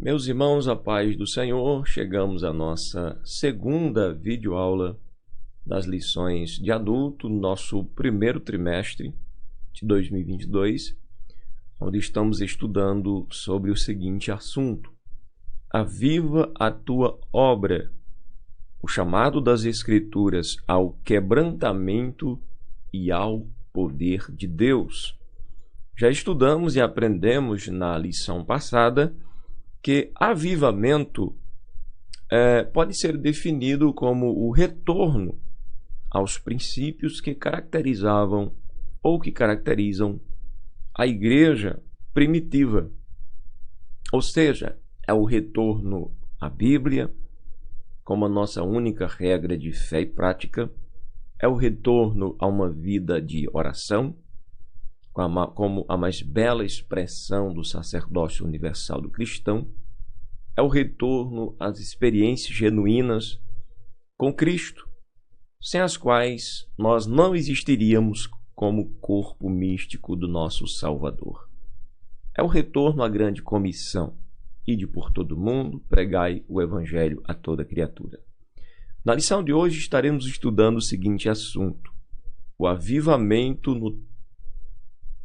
Meus irmãos, a paz do Senhor, chegamos à nossa segunda videoaula das lições de adulto, nosso primeiro trimestre de 2022, onde estamos estudando sobre o seguinte assunto: aviva a tua obra, o chamado das Escrituras ao quebrantamento e ao poder de Deus. Já estudamos e aprendemos na lição passada que avivamento pode ser definido como o retorno aos princípios que caracterizavam ou que caracterizam a igreja primitiva. Ou seja, é o retorno à Bíblia como a nossa única regra de fé e prática, é o retorno a uma vida de oração, como a mais bela expressão do sacerdócio universal do cristão, é o retorno às experiências genuínas com Cristo, sem as quais nós não existiríamos como corpo místico do nosso Salvador. É o retorno à grande comissão: ide por todo o mundo, pregai o Evangelho a toda criatura. Na lição de hoje estaremos estudando o seguinte assunto: o avivamento no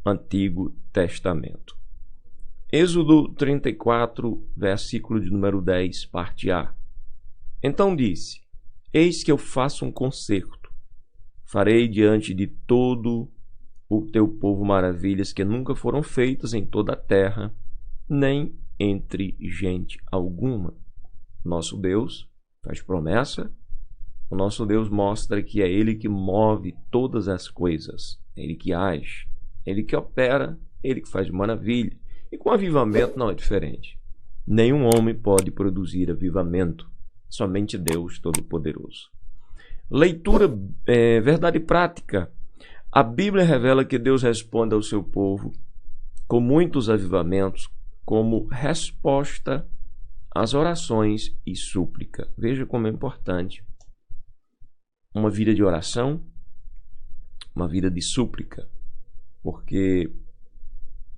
Antigo Testamento. Êxodo 34, versículo de número 10, parte A. Então disse: eis que eu faço um concerto, farei diante de todo o teu povo maravilhas que nunca foram feitas em toda a terra, nem entre gente alguma. Nosso Deus faz promessa, o nosso Deus mostra que é Ele que move todas as coisas, Ele que age, Ele que opera, Ele que faz maravilha. E com avivamento não é diferente. Nenhum homem pode produzir avivamento, somente Deus Todo-Poderoso. Leitura, verdade prática. A Bíblia revela que Deus responde ao seu povo com muitos avivamentos como resposta às orações e súplica. Veja como é importante uma vida de oração, uma vida de súplica, porque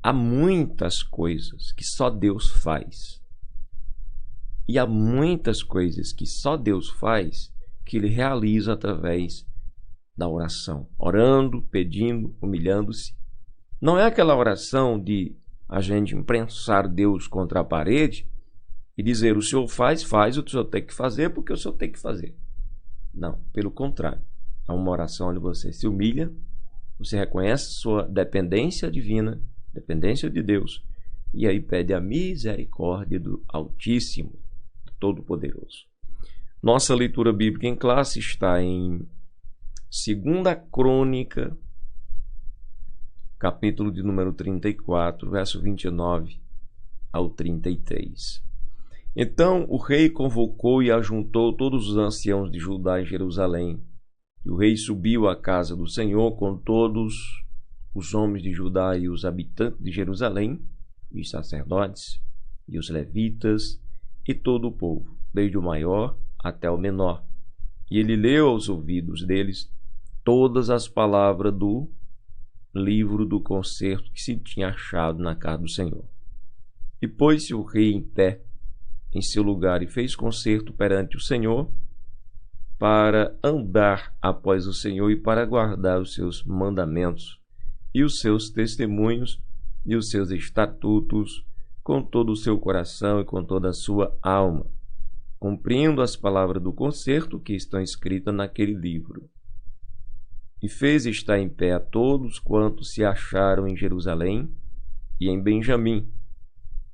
há muitas coisas que só Deus faz. E há muitas coisas que só Deus faz que Ele realiza através da oração. Orando, pedindo, humilhando-se. Não é aquela oração de a gente imprensar Deus contra a parede e dizer: o Senhor faz, o Senhor tem que fazer porque o Senhor tem que fazer. Não, pelo contrário. Há uma oração onde você se humilha, você reconhece sua dependência divina, dependência de Deus, e aí pede a misericórdia do Altíssimo, do Todo-Poderoso. Nossa leitura bíblica em classe está em 2 Crônica, capítulo de número 34, verso 29 ao 33. Então o rei convocou e ajuntou todos os anciãos de Judá em Jerusalém. E o rei subiu à casa do Senhor com todos os homens de Judá e os habitantes de Jerusalém, e os sacerdotes, e os levitas, e todo o povo, desde o maior até o menor. E ele leu aos ouvidos deles todas as palavras do livro do concerto que se tinha achado na casa do Senhor. E pôs-se o rei em pé em seu lugar e fez concerto perante o Senhor para andar após o Senhor e para guardar os seus mandamentos e os seus testemunhos e os seus estatutos com todo o seu coração e com toda a sua alma, cumprindo as palavras do concerto que estão escritas naquele livro. E fez estar em pé a todos quantos se acharam em Jerusalém e em Benjamim.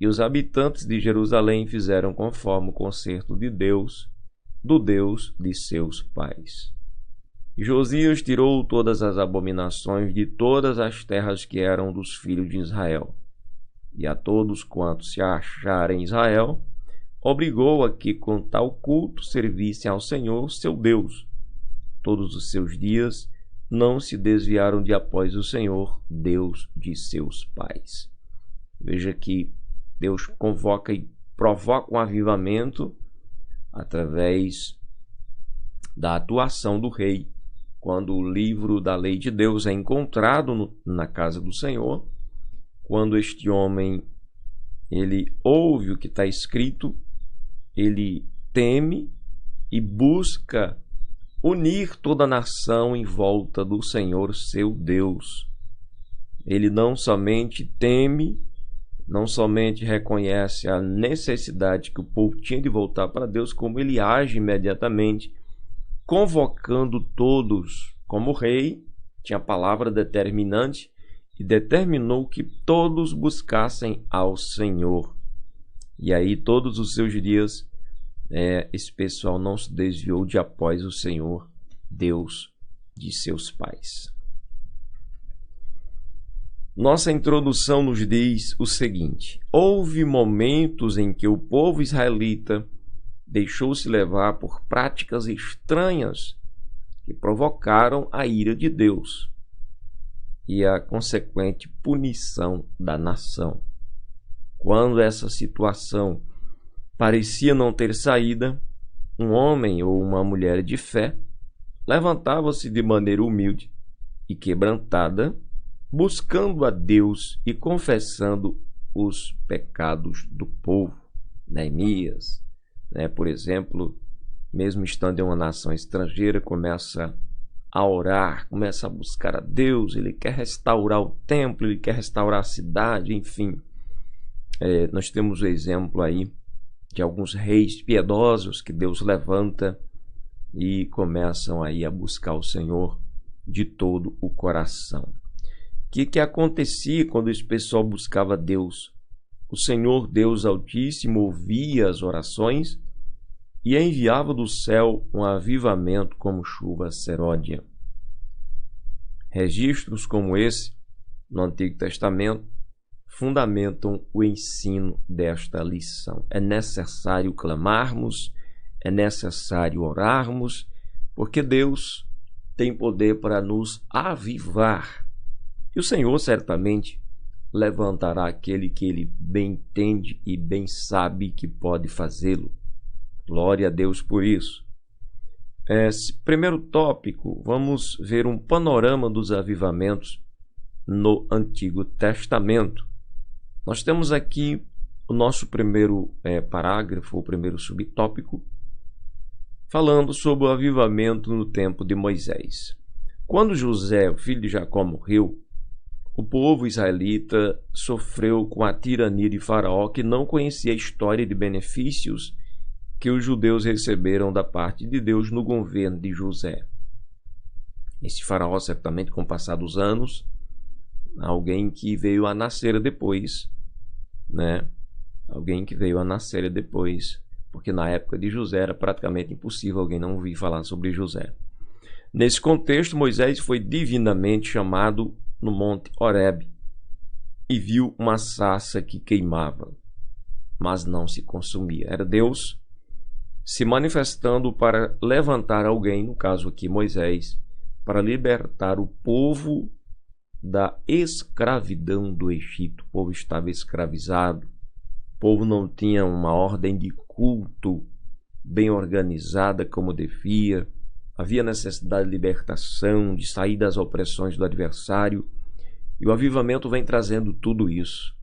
E os habitantes de Jerusalém fizeram conforme o concerto de Deus, do Deus de seus pais. E Josias tirou todas as abominações de todas as terras que eram dos filhos de Israel. E a todos quantos se acharem em Israel, obrigou a que com tal culto servissem ao Senhor, seu Deus. Todos os seus dias não se desviaram de após o Senhor, Deus de seus pais. Veja que Deus convoca e provoca um avivamento através da atuação do rei. Quando o livro da lei de Deus é encontrado na casa do Senhor, quando este homem ele ouve o que está escrito, ele teme e busca unir toda a nação em volta do Senhor seu Deus. Ele não somente teme, não somente reconhece a necessidade que o povo tinha de voltar para Deus, como ele age imediatamente, convocando todos como rei, tinha palavra determinante, e determinou que todos buscassem ao Senhor. E aí todos os seus dias esse pessoal não se desviou de após o Senhor, Deus de seus pais. Nossa introdução nos diz o seguinte: houve momentos em que o povo israelita deixou-se levar por práticas estranhas que provocaram a ira de Deus e a consequente punição da nação. Quando essa situação parecia não ter saída, um homem ou uma mulher de fé levantava-se de maneira humilde e quebrantada, buscando a Deus e confessando os pecados do povo. Neemias, por exemplo, mesmo estando em uma nação estrangeira, começa a orar, começa a buscar a Deus, ele quer restaurar o templo, ele quer restaurar a cidade, enfim. Nós temos o exemplo aí de alguns reis piedosos que Deus levanta e começam aí a buscar o Senhor de todo o coração. O que acontecia quando esse pessoal buscava Deus? O Senhor Deus Altíssimo ouvia as orações e enviava do céu um avivamento como chuva seródia. Registros como esse, no Antigo Testamento, fundamentam o ensino desta lição. É necessário clamarmos, é necessário orarmos, porque Deus tem poder para nos avivar. E o Senhor certamente levantará aquele que ele bem entende e bem sabe que pode fazê-lo. Glória a Deus por isso. Primeiro tópico, vamos ver um panorama dos avivamentos no Antigo Testamento. Nós temos aqui o nosso primeiro parágrafo, o primeiro subtópico, falando sobre o avivamento no tempo de Moisés. Quando José, o filho de Jacó, morreu, o povo israelita sofreu com a tirania de Faraó, que não conhecia a história de benefícios que os judeus receberam da parte de Deus no governo de José. Esse Faraó, certamente, com o passar dos anos, alguém que veio a nascer depois, Alguém que veio a nascer depois, porque na época de José era praticamente impossível alguém não ouvir falar sobre José. Nesse contexto, Moisés foi divinamente chamado no Monte Horebe e viu uma sarça que queimava, mas não se consumia. Era Deus se manifestando para levantar alguém, no caso aqui Moisés, para libertar o povo da escravidão do Egito. O povo estava escravizado, o povo não tinha uma ordem de culto bem organizada como devia, havia necessidade de libertação, de sair das opressões do adversário, e o avivamento vem trazendo tudo isso.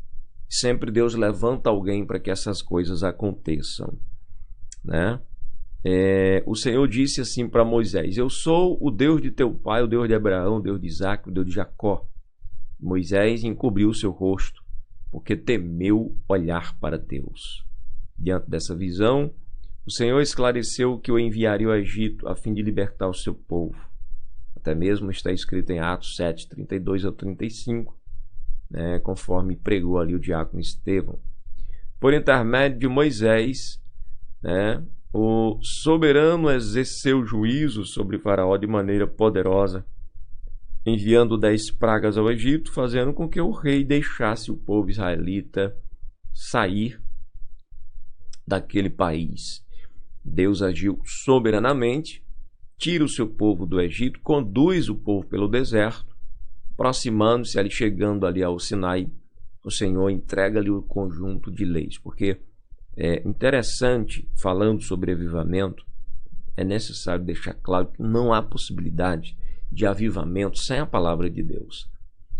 Sempre Deus levanta alguém para que essas coisas aconteçam, O Senhor disse assim para Moisés: eu sou o Deus de teu pai, o Deus de Abraão, o Deus de Isaque, o Deus de Jacó. Moisés encobriu o seu rosto, porque temeu olhar para Deus. Diante dessa visão, o Senhor esclareceu que o enviaria ao Egito a fim de libertar o seu povo. Até mesmo está escrito em Atos 7, 32 a 35, conforme pregou ali o diácono Estevão. Por intermédio de Moisés, o soberano exerceu juízo sobre Faraó de maneira poderosa, enviando 10 pragas ao Egito, fazendo com que o rei deixasse o povo israelita sair daquele país. Deus agiu soberanamente, tira o seu povo do Egito, conduz o povo pelo deserto, aproximando-se ali, chegando ali ao Sinai, o Senhor entrega-lhe o conjunto de leis. Porque é interessante, falando sobre avivamento, é necessário deixar claro que não há possibilidade de avivamento sem a palavra de Deus.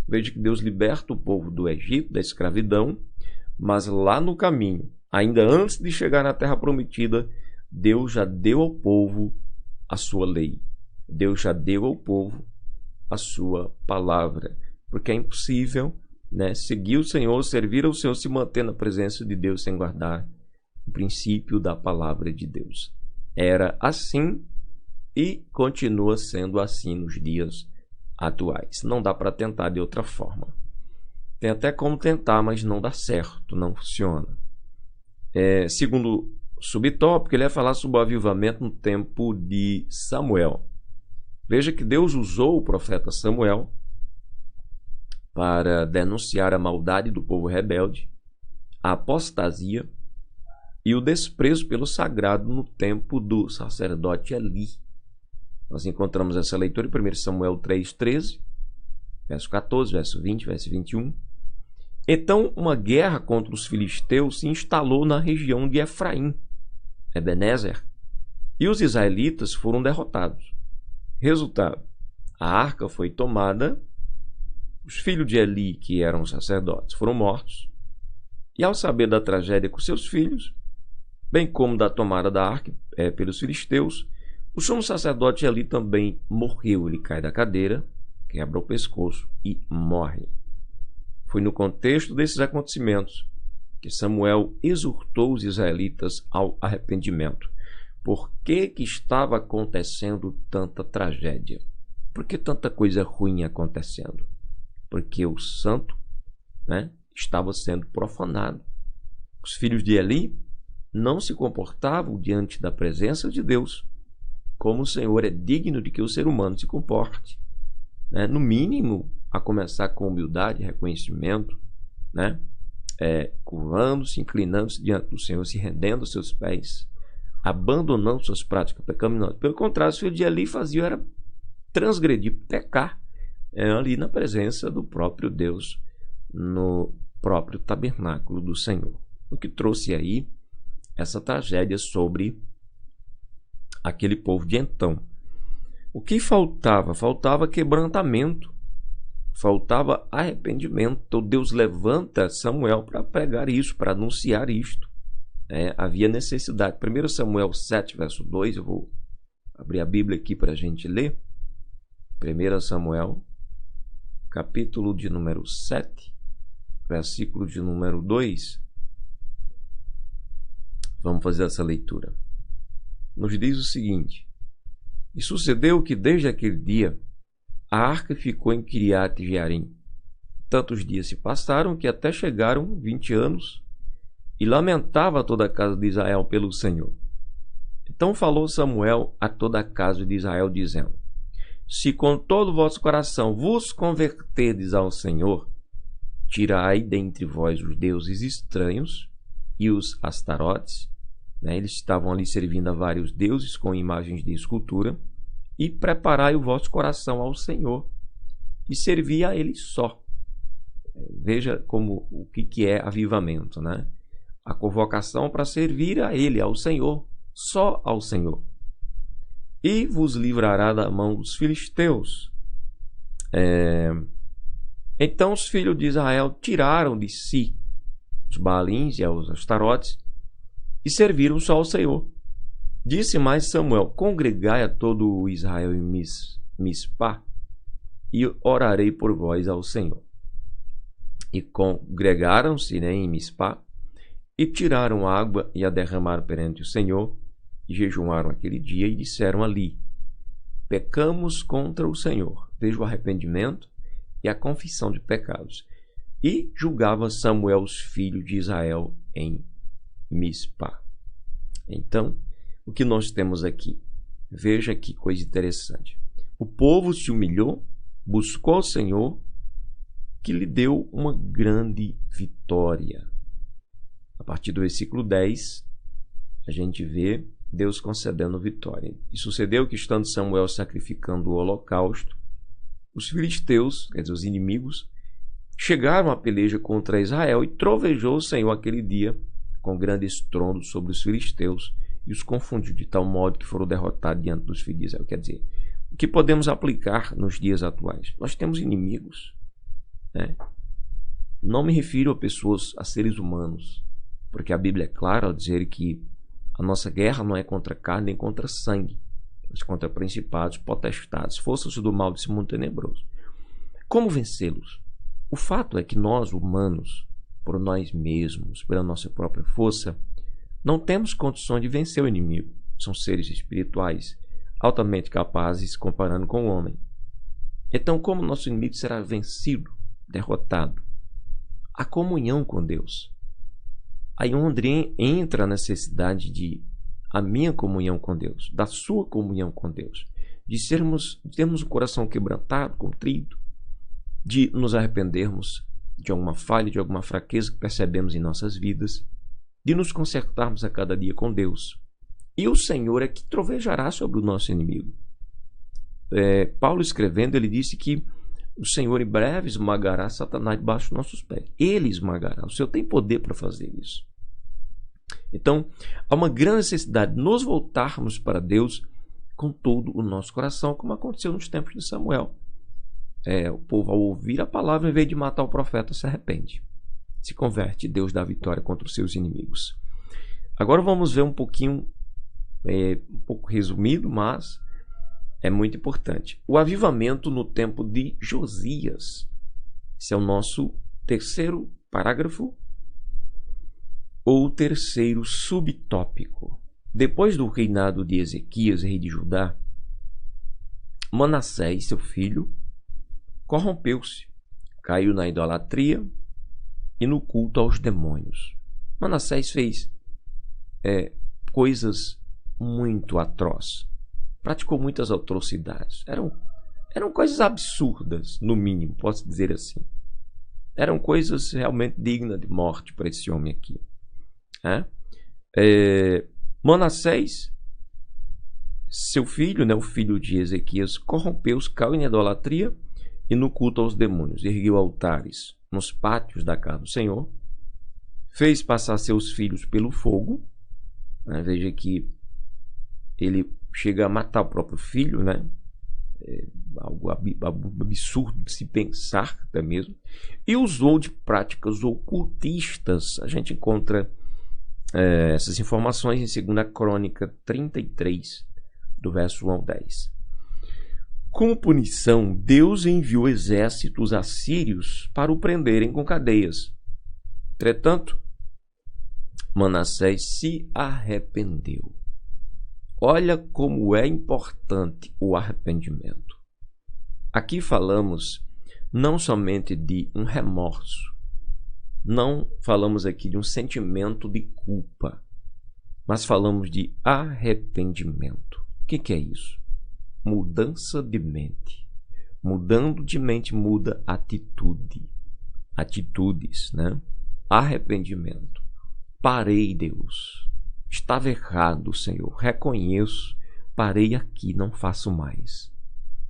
Veja que Deus liberta o povo do Egito, da escravidão, Mas lá no caminho, ainda antes de chegar na terra prometida, Deus já deu ao povo a sua lei. Deus já deu ao povo a sua palavra. Porque é impossível, né, seguir o Senhor, servir ao Senhor, se manter na presença de Deus sem guardar o princípio da palavra de Deus. Era assim e continua sendo assim nos dias atuais. Não dá para tentar de outra forma. Tem até como tentar, mas não dá certo, não funciona. Segundo subtópico, ele vai falar sobre o avivamento no tempo de Samuel. Veja que Deus usou o profeta Samuel para denunciar a maldade do povo rebelde, a apostasia e o desprezo pelo sagrado no tempo do sacerdote Eli. Nós encontramos essa leitura em 1 Samuel 3:13, verso 14, verso 20, verso 21. Então, uma guerra contra os filisteus se instalou na região de Efraim, Ebenezer, e os israelitas foram derrotados. Resultado: a arca foi tomada, os filhos de Eli, que eram sacerdotes, foram mortos, e ao saber da tragédia com seus filhos, bem como da tomada da arca pelos filisteus, o sumo sacerdote Eli também morreu. Ele cai da cadeira, quebra o pescoço e morre. Foi no contexto desses acontecimentos que Samuel exortou os israelitas ao arrependimento. Por que estava acontecendo tanta tragédia? Por que tanta coisa ruim acontecendo? Porque o santo, né, estava sendo profanado. Os filhos de Eli não se comportavam diante da presença de Deus como o Senhor é digno de que o ser humano se comporte, né? No mínimo, a começar com humildade, reconhecimento, né? Curvando-se, inclinando-se diante do Senhor, se rendendo aos seus pés, abandonando suas práticas pecaminosas. Pelo contrário, os filhos de Eli faziam era transgredir, pecar, ali na presença do próprio Deus, no próprio tabernáculo do Senhor. O que trouxe aí essa tragédia sobre aquele povo de então. O que faltava? Faltava quebrantamento, faltava arrependimento. Então Deus levanta Samuel para pregar isso, para anunciar isto. Havia necessidade. 1 Samuel 7, verso 2, eu vou abrir a Bíblia aqui para a gente ler. 1 Samuel, capítulo de número 7, versículo de número 2. Vamos fazer essa leitura. Nos diz o seguinte: e sucedeu que desde aquele dia a arca ficou em Kiriat Jearim. Tantos dias se passaram que até chegaram 20 anos, e lamentava toda a casa de Israel pelo Senhor. Então falou Samuel a toda a casa de Israel, dizendo: se com todo o vosso coração vos converterdes ao Senhor, tirai dentre vós os deuses estranhos e os astarotes. Eles estavam ali servindo a vários deuses com imagens de escultura. E preparai o vosso coração ao Senhor e servi a Ele só. Veja o que é avivamento, né? A convocação para servir a Ele, ao Senhor, só ao Senhor. E vos livrará da mão dos filisteus. Então os filhos de Israel tiraram de si os Baalins e os Astarotes e serviram só ao Senhor. Disse mais Samuel: congregai a todo o Israel em Mispá, e orarei por vós ao Senhor. E congregaram-se, em Mispá, e tiraram água e a derramaram perante o Senhor, e jejuaram aquele dia, e disseram ali: pecamos contra o Senhor. Veja o arrependimento e a confissão de pecados. E julgava Samuel os filhos de Israel em Mispá. Então, o que nós temos aqui? Veja que coisa interessante. O povo se humilhou, buscou o Senhor, que lhe deu uma grande vitória. A partir do versículo 10, a gente vê Deus concedendo vitória. E sucedeu que, estando Samuel sacrificando o holocausto, os filisteus, quer dizer, os inimigos, chegaram à peleja contra Israel, e trovejou o Senhor aquele dia com grande estrondo sobre os filisteus, e os confundiu de tal modo que foram derrotados diante dos filhos de Israel. Quer dizer, o que podemos aplicar nos dias atuais? Nós temos inimigos, né? Não me refiro a pessoas, a seres humanos, porque a Bíblia é clara ao dizer que a nossa guerra não é contra carne nem contra sangue, mas contra principados, potestades, forças do mal desse mundo tenebroso. Como vencê-los? O fato é que nós, humanos, por nós mesmos, pela nossa própria força, não temos condições de vencer o inimigo. São seres espirituais, altamente capazes comparando com o homem. Então, como nosso inimigo será vencido, derrotado? A comunhão com Deus. Aí onde entra a necessidade de a minha comunhão com Deus, da sua comunhão com Deus, de termos o coração quebrantado, contrito, de nos arrependermos de alguma falha, de alguma fraqueza que percebemos em nossas vidas, de nos consertarmos a cada dia com Deus. E o Senhor é que trovejará sobre o nosso inimigo. Paulo escrevendo, ele disse que o Senhor em breve esmagará Satanás debaixo dos nossos pés. Ele esmagará. O Senhor tem poder para fazer isso. Então, há uma grande necessidade de nos voltarmos para Deus com todo o nosso coração, como aconteceu nos tempos de Samuel. O povo, ao ouvir a palavra, em vez de matar o profeta, se arrepende. Se converte, Deus dá vitória contra os seus inimigos. Agora vamos ver um pouquinho, um pouco resumido, mas é muito importante. O avivamento no tempo de Josias. Esse é o nosso terceiro parágrafo, ou terceiro subtópico. Depois do reinado de Ezequias, rei de Judá, Manassés, seu filho, corrompeu-se, caiu na idolatria e no culto aos demônios. Manassés fez coisas muito atrozes, praticou muitas atrocidades. Eram coisas absurdas, no mínimo, posso dizer assim. Eram coisas realmente dignas de morte para esse homem aqui. Manassés, seu filho, o filho de Ezequias, corrompeu-se, caiu em idolatria e no culto aos demônios. Ergueu altares nos pátios da casa do Senhor, fez passar seus filhos pelo fogo. Veja que ele chega a matar o próprio filho, algo absurdo de se pensar até mesmo, e usou de práticas ocultistas. A gente encontra essas informações em 2 Crônica 33, do verso 1 ao 10. Como punição, Deus enviou exércitos assírios para o prenderem com cadeias. Entretanto, Manassés se arrependeu. Olha como é importante o arrependimento. Aqui falamos não somente de um remorso, não falamos aqui de um sentimento de culpa, mas falamos de arrependimento. O que é isso? Mudança de mente. Mudando de mente muda atitude. Atitudes, Arrependimento. Parei, Deus. Estava errado, Senhor. Reconheço. Parei aqui, não faço mais.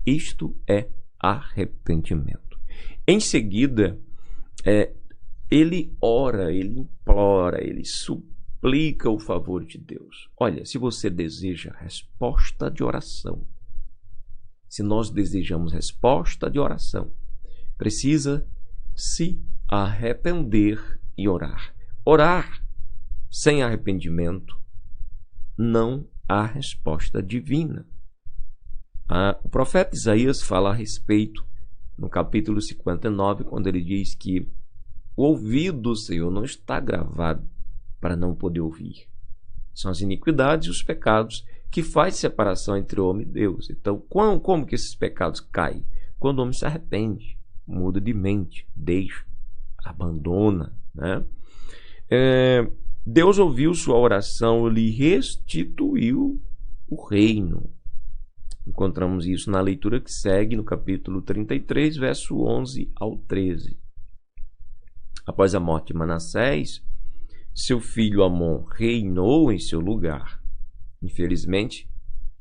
Isto é arrependimento. Em seguida, ele ora, ele implora, ele suplica o favor de Deus. Olha, se você deseja resposta de oração, se nós desejamos resposta de oração, precisa se arrepender e orar. Orar sem arrependimento, não há resposta divina. O profeta Isaías fala a respeito, no capítulo 59, quando ele diz que o ouvido do Senhor não está gravado para não poder ouvir. São as iniquidades e os pecados que faz separação entre o homem e Deus. Então, como que esses pecados caem? Quando o homem se arrepende, muda de mente, deixa, abandona. Deus ouviu sua oração, lhe restituiu o reino. Encontramos isso na leitura que segue, no capítulo 33, verso 11 ao 13. Após a morte de Manassés, seu filho Amon reinou em seu lugar. Infelizmente,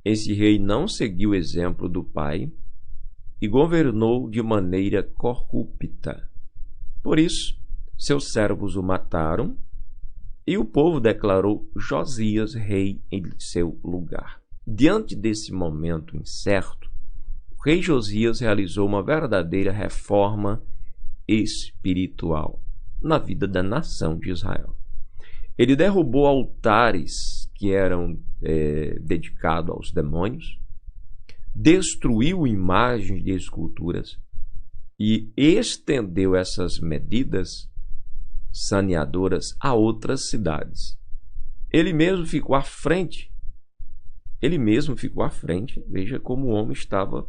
esse rei não seguiu o exemplo do pai e governou de maneira corrupta. Por isso, seus servos o mataram e o povo declarou Josias rei em seu lugar. Diante desse momento incerto, o rei Josias realizou uma verdadeira reforma espiritual na vida da nação de Israel. Ele derrubou altares que eram dedicados aos demônios, destruiu imagens de esculturas e estendeu essas medidas saneadoras a outras cidades. Ele mesmo ficou à frente. Veja como o homem estava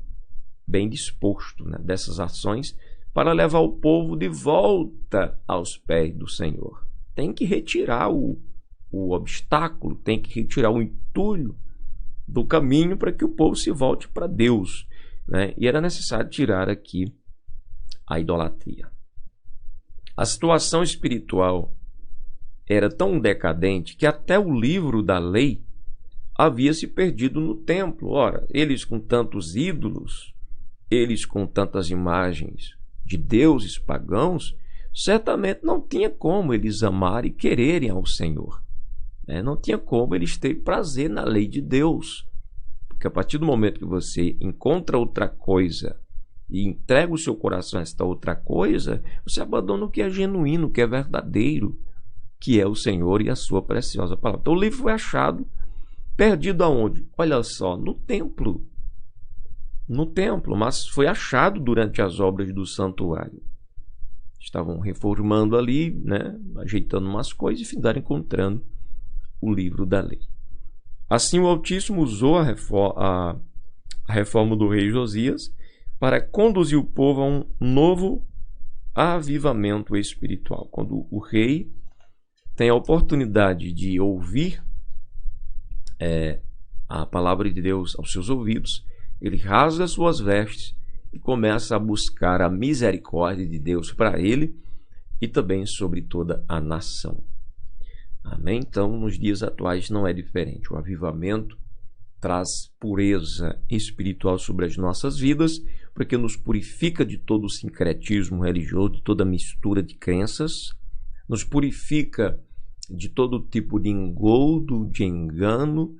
bem disposto, né, dessas ações para levar o povo de volta aos pés do Senhor. Tem que retirar o obstáculo, tem que retirar o entulho do caminho para que o povo se volte para Deus, né? E era necessário tirar aqui a idolatria. A situação espiritual era tão decadente que até o livro da lei havia se perdido no templo. Ora, eles com tantos ídolos, eles com tantas imagens de deuses pagãos, certamente não tinha como eles amarem e quererem ao Senhor. Não tinha como eles terem prazer na lei de Deus. Porque a partir do momento que você encontra outra coisa e entrega o seu coração a esta outra coisa, você abandona o que é genuíno, o que é verdadeiro, que é o Senhor e a sua preciosa palavra. Então o livro foi achado, perdido aonde? Olha só, no templo. No templo, mas foi achado durante as obras do santuário. Estavam reformando ali, né, ajeitando umas coisas e findaram encontrando o livro da lei. Assim o Altíssimo usou a reforma do rei Josias para conduzir o povo a um novo avivamento espiritual. Quando o rei tem a oportunidade de ouvir a palavra de Deus aos seus ouvidos, ele rasga suas vestes e começa a buscar a misericórdia de Deus para ele e também sobre toda a nação. Amém? Então, nos dias atuais não é diferente. O avivamento traz pureza espiritual sobre as nossas vidas, porque nos purifica de todo o sincretismo religioso, de toda mistura de crenças, nos purifica de todo tipo de engodo, de engano,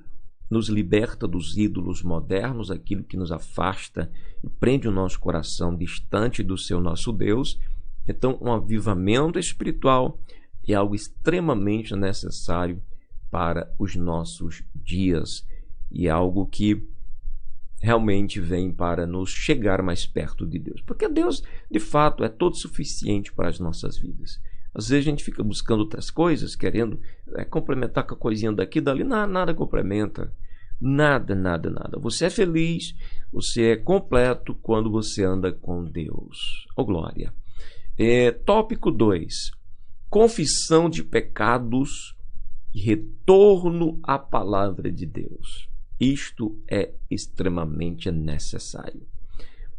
nos liberta dos ídolos modernos, aquilo que nos afasta e prende o nosso coração distante do seu nosso Deus. Então, um avivamento espiritual é algo extremamente necessário para os nossos dias e é algo que realmente vem para nos chegar mais perto de Deus, porque Deus, de fato, é todo suficiente para as nossas vidas. Às vezes a gente fica buscando outras coisas, querendo complementar com a coisinha daqui e dali. Nada complementa. Nada. Você é feliz, você é completo quando você anda com Deus. Oh, glória. Tópico 2. Confissão de pecados e retorno à palavra de Deus. Isto é extremamente necessário.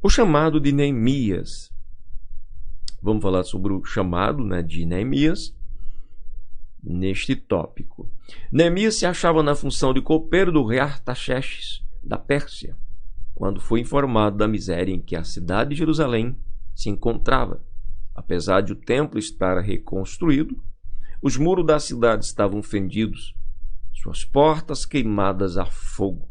O chamado de Neemias. Vamos falar sobre o chamado, né, de Neemias neste tópico. Neemias se achava na função de copeiro do rei Artaxerxes, da Pérsia, quando foi informado da miséria em que a cidade de Jerusalém se encontrava. Apesar de o templo estar reconstruído, os muros da cidade estavam fendidos, suas portas queimadas a fogo.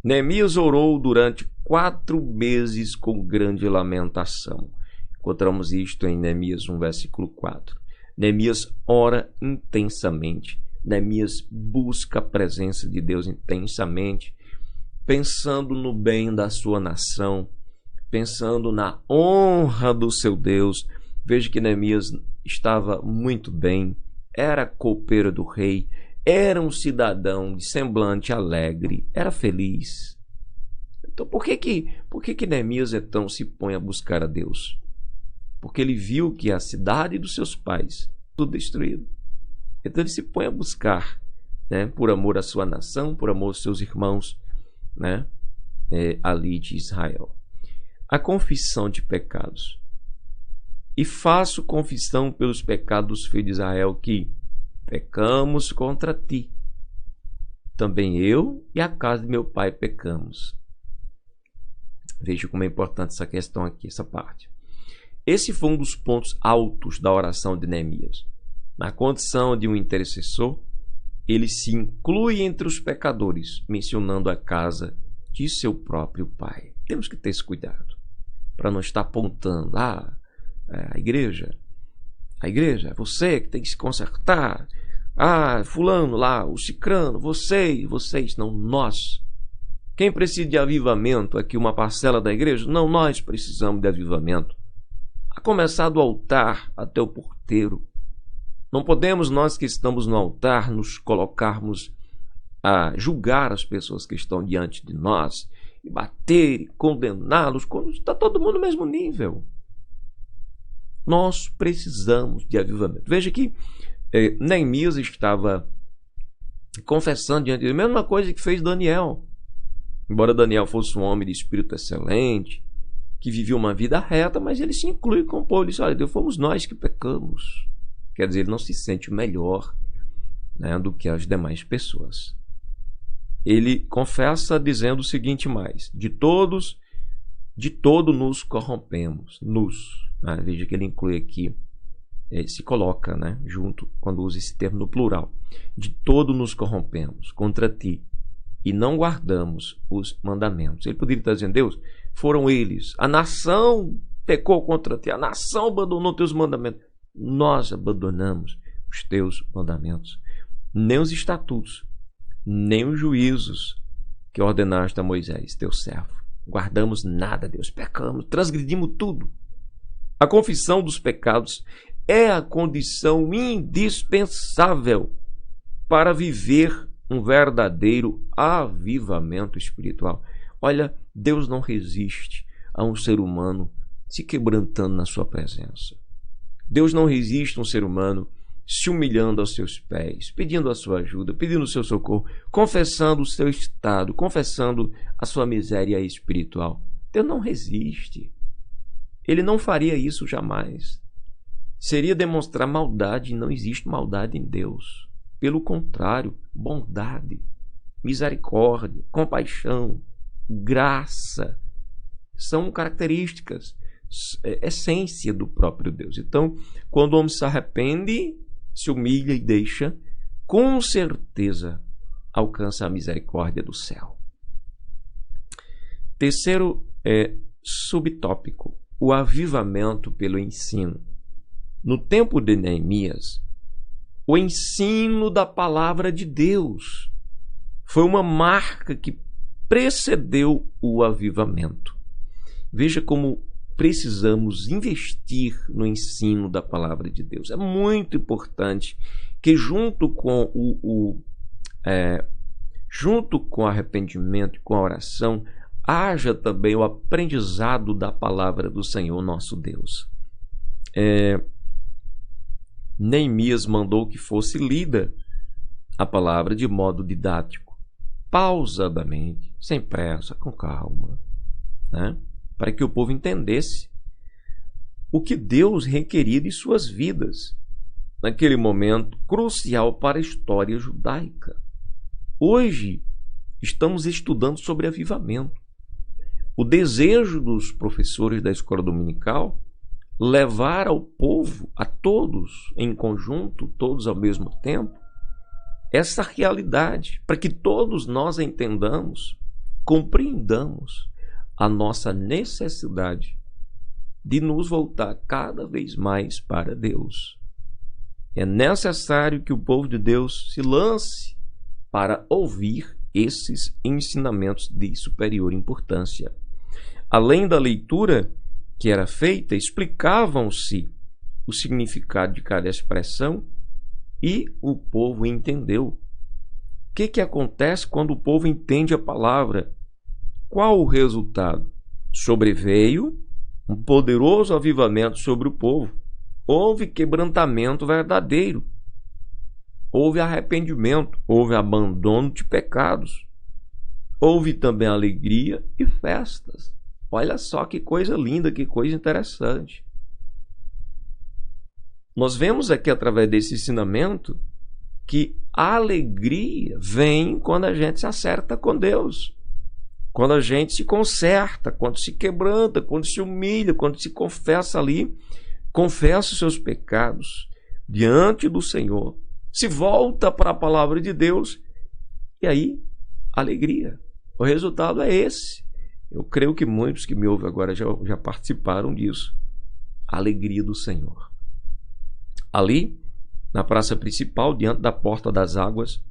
Neemias orou durante 4 meses com grande lamentação. Encontramos isto em Neemias 1, versículo 4. Neemias ora intensamente. Neemias busca a presença de Deus intensamente, pensando no bem da sua nação, pensando na honra do seu Deus. Veja que Neemias estava muito bem, era copeiro do rei, era um cidadão de semblante alegre, era feliz. Então por que Neemias então se põe a buscar a Deus? Porque ele viu que a cidade dos seus pais, tudo destruído. Então ele se põe a buscar, né, por amor à sua nação, por amor aos seus irmãos, né, ali de Israel. A confissão de pecados. E faço confissão pelos pecados dos filhos de Israel que pecamos contra ti. Também eu e a casa de meu pai pecamos. Veja como é importante essa questão aqui, essa parte. Esse foi um dos pontos altos da oração de Neemias. Na condição de um intercessor, ele se inclui entre os pecadores, mencionando a casa de seu próprio pai. Temos que ter esse cuidado, para não estar apontando, A igreja, é você que tem que se consertar. Fulano lá, o cicrano, vocês, não nós. Quem precisa de avivamento aqui, uma parcela da igreja? Não, nós precisamos de avivamento. A começar do altar até o porteiro. Não podemos nós que estamos no altar nos colocarmos a julgar as pessoas que estão diante de nós e bater e condená-los quando está todo mundo no mesmo nível. Nós precisamos de avivamento. Veja que Neemias estava confessando diante de Deus, a mesma coisa que fez Daniel. Embora Daniel fosse um homem de espírito excelente, que vivia uma vida reta, mas ele se inclui com o povo. Ele diz, olha, Deus, fomos nós que pecamos. Quer dizer, ele não se sente melhor, né, do que as demais pessoas. Ele confessa dizendo o seguinte mais, de todo nos corrompemos. Veja que ele inclui aqui, se coloca, né, junto, quando usa esse termo no plural. De todo nos corrompemos contra ti e não guardamos os mandamentos. Ele poderia estar dizendo, Deus, foram eles, a nação pecou contra ti, a nação abandonou teus mandamentos. Nós abandonamos os teus mandamentos. Nem os estatutos, nem os juízos que ordenaste a Moisés, teu servo. Guardamos nada, Deus, pecamos, transgredimos tudo. A confissão dos pecados é a condição indispensável para viver um verdadeiro avivamento espiritual. Olha, Deus não resiste a um ser humano se quebrantando na sua presença. Deus não resiste a um ser humano se humilhando aos seus pés, pedindo a sua ajuda, pedindo o seu socorro, confessando o seu estado, confessando a sua miséria espiritual. Deus não resiste. Ele não faria isso jamais. Seria demonstrar maldade, e não existe maldade em Deus. Pelo contrário, bondade, misericórdia, compaixão, graça são características, essência do próprio Deus. Então, quando o homem se arrepende, se humilha e deixa, com certeza alcança a misericórdia do céu. Terceiro subtópico, o avivamento pelo ensino. No tempo de Neemias, o ensino da palavra de Deus foi uma marca que precedeu o avivamento. Veja como precisamos investir no ensino da palavra de Deus. É muito importante que junto com o arrependimento e com a oração haja também o aprendizado da palavra do Senhor nosso Deus. Neemias mandou que fosse lida a palavra de modo didático, pausadamente, sem pressa, com calma, né? Para que o povo entendesse o que Deus requeria de suas vidas naquele momento crucial para a história judaica. Hoje estamos estudando sobre avivamento. O desejo dos professores da escola dominical levar ao povo, a todos em conjunto, todos ao mesmo tempo, essa realidade, para que todos nós entendamos, compreendamos a nossa necessidade de nos voltar cada vez mais para Deus. É necessário que o povo de Deus se lance para ouvir esses ensinamentos de superior importância. Além da leitura que era feita, explicavam-se o significado de cada expressão e o povo entendeu. O que acontece quando o povo entende a palavra? Qual o resultado? Sobreveio um poderoso avivamento sobre o povo. Houve quebrantamento verdadeiro. Houve arrependimento. Houve abandono de pecados. Houve também alegria e festas. Olha só que coisa linda, que coisa interessante. Nós vemos aqui, através desse ensinamento, que a alegria vem quando a gente se acerta com Deus. Quando a gente se conserta, quando se quebranta, quando se humilha, quando se confessa ali, confessa os seus pecados diante do Senhor, se volta para a palavra de Deus, e aí, alegria. O resultado é esse. Eu creio que muitos que me ouvem agora já participaram disso. a alegria do Senhor. Ali, na praça principal, diante da porta das águas,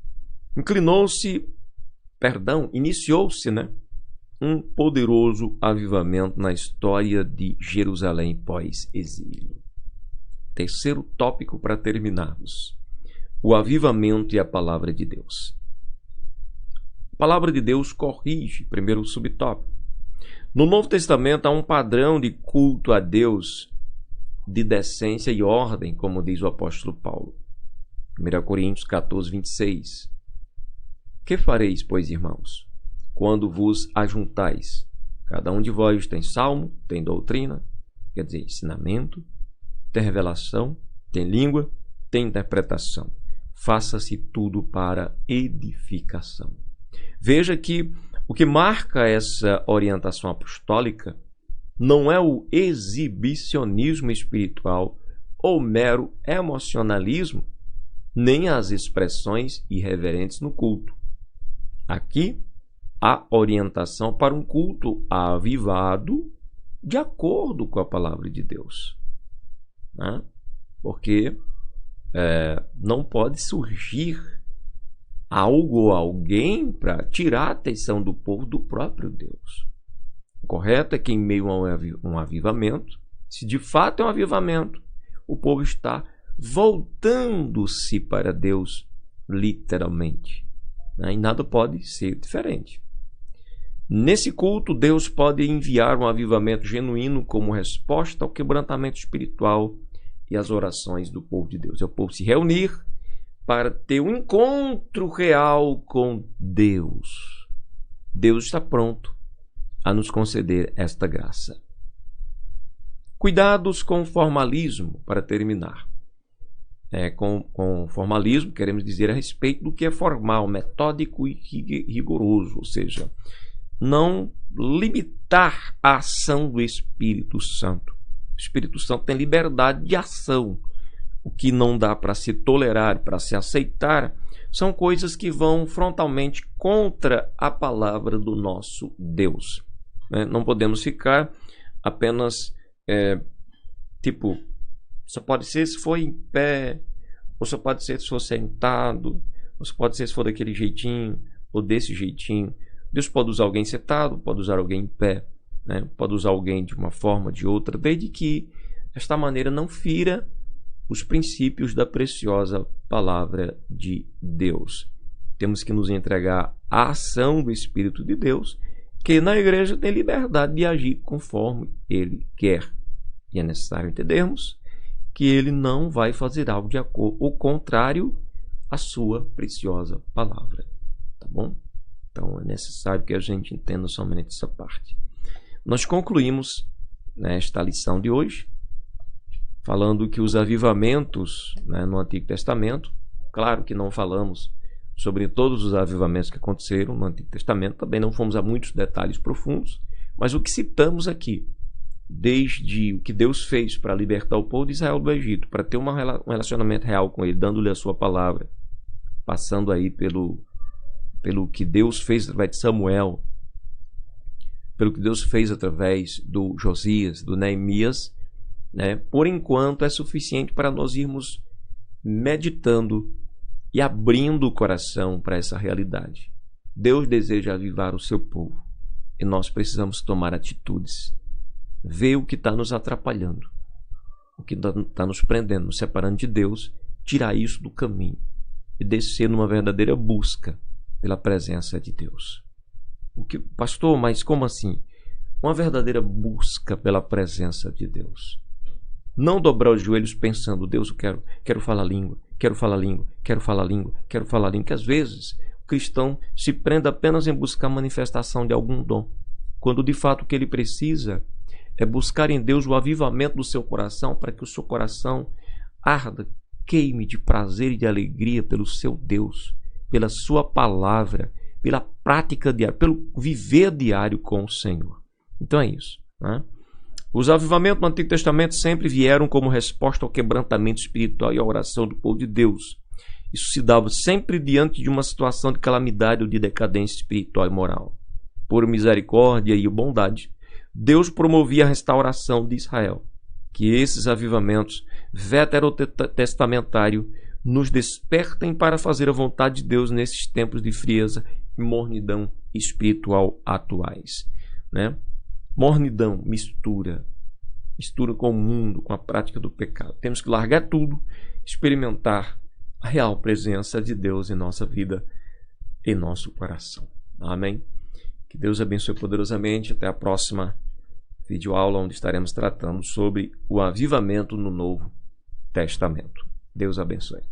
iniciou-se, um poderoso avivamento na história de Jerusalém pós-exílio. Terceiro tópico para terminarmos: o avivamento e a palavra de Deus. A palavra de Deus corrige, primeiro subtópico. No Novo Testamento há um padrão de culto a Deus, de decência e ordem, como diz o apóstolo Paulo. 1 Coríntios 14, 26. Que fareis, pois, irmãos, quando vos ajuntais? Cada um de vós tem salmo, tem doutrina, quer dizer, ensinamento, tem revelação, tem língua, tem interpretação. Faça-se tudo para edificação. Veja que o que marca essa orientação apostólica não é o exibicionismo espiritual ou mero emocionalismo, nem as expressões irreverentes no culto. Aqui, há orientação para um culto avivado de acordo com a palavra de Deus. Porque não pode surgir algo ou alguém para tirar a atenção do povo do próprio Deus. O correto é que, em meio a um avivamento, se de fato é um avivamento, o povo está voltando-se para Deus, literalmente. E nada pode ser diferente. Nesse culto, Deus pode enviar um avivamento genuíno como resposta ao quebrantamento espiritual e às orações do povo de Deus. É o povo se reunir para ter um encontro real com Deus. Deus está pronto a nos conceder esta graça. Cuidados com o formalismo, para terminar. Com formalismo, queremos dizer a respeito do que é formal, metódico e rigoroso, ou seja, não limitar a ação do Espírito Santo. O Espírito Santo tem liberdade de ação. O que não dá para se tolerar, para se aceitar, são coisas que vão frontalmente contra a palavra do nosso Deus. Não podemos ficar apenas só pode ser se for em pé, ou só pode ser se for sentado, ou só pode ser se for daquele jeitinho, ou desse jeitinho. Deus pode usar alguém sentado, pode usar alguém em pé, pode usar alguém de uma forma, de outra, desde que esta maneira não fira os princípios da preciosa palavra de Deus. Temos que nos entregar à ação do Espírito de Deus, que na igreja tem liberdade de agir conforme Ele quer. E é necessário entendermos que Ele não vai fazer algo de acordo, ou contrário à sua preciosa palavra. Tá bom? Então é necessário que a gente entenda somente essa parte. Nós concluímos nesta lição de hoje falando que os avivamentos no Antigo Testamento, claro que não falamos sobre todos os avivamentos que aconteceram no Antigo Testamento, também não fomos a muitos detalhes profundos, mas o que citamos aqui, desde o que Deus fez para libertar o povo de Israel do Egito, para ter um relacionamento real com ele, dando-lhe a sua palavra, passando aí pelo que Deus fez através de Samuel, pelo que Deus fez através do Josias, do Neemias, por enquanto é suficiente para nós irmos meditando e abrindo o coração para essa realidade. Deus deseja avivar o seu povo e nós precisamos tomar atitudes, ver o que está nos atrapalhando, o que está nos prendendo, nos separando de Deus, tirar isso do caminho e descer numa verdadeira busca pela presença de Deus. Pastor, mas como assim? Uma verdadeira busca pela presença de Deus. Não dobrar os joelhos pensando, Deus, eu quero falar língua, quero falar língua, quero falar língua, quero falar língua. Que às vezes o cristão se prende apenas em buscar a manifestação de algum dom, quando de fato o que ele precisa é buscar em Deus o avivamento do seu coração, para que o seu coração arda, queime de prazer e de alegria pelo seu Deus, pela sua palavra, pela prática diária, pelo viver diário com o Senhor. Então é isso. Os avivamentos no Antigo Testamento sempre vieram como resposta ao quebrantamento espiritual e à oração do povo de Deus. Isso se dava sempre diante de uma situação de calamidade ou de decadência espiritual e moral. Por misericórdia e bondade, Deus promovia a restauração de Israel. Que esses avivamentos veterotestamentários nos despertem para fazer a vontade de Deus nesses tempos de frieza e mornidão espiritual atuais, né? Mornidão, mistura com o mundo, com a prática do pecado. Temos que largar tudo, experimentar a real presença de Deus em nossa vida, em nosso coração. Amém? Que Deus abençoe poderosamente. Até a próxima videoaula, onde estaremos tratando sobre o avivamento no Novo Testamento. Deus abençoe.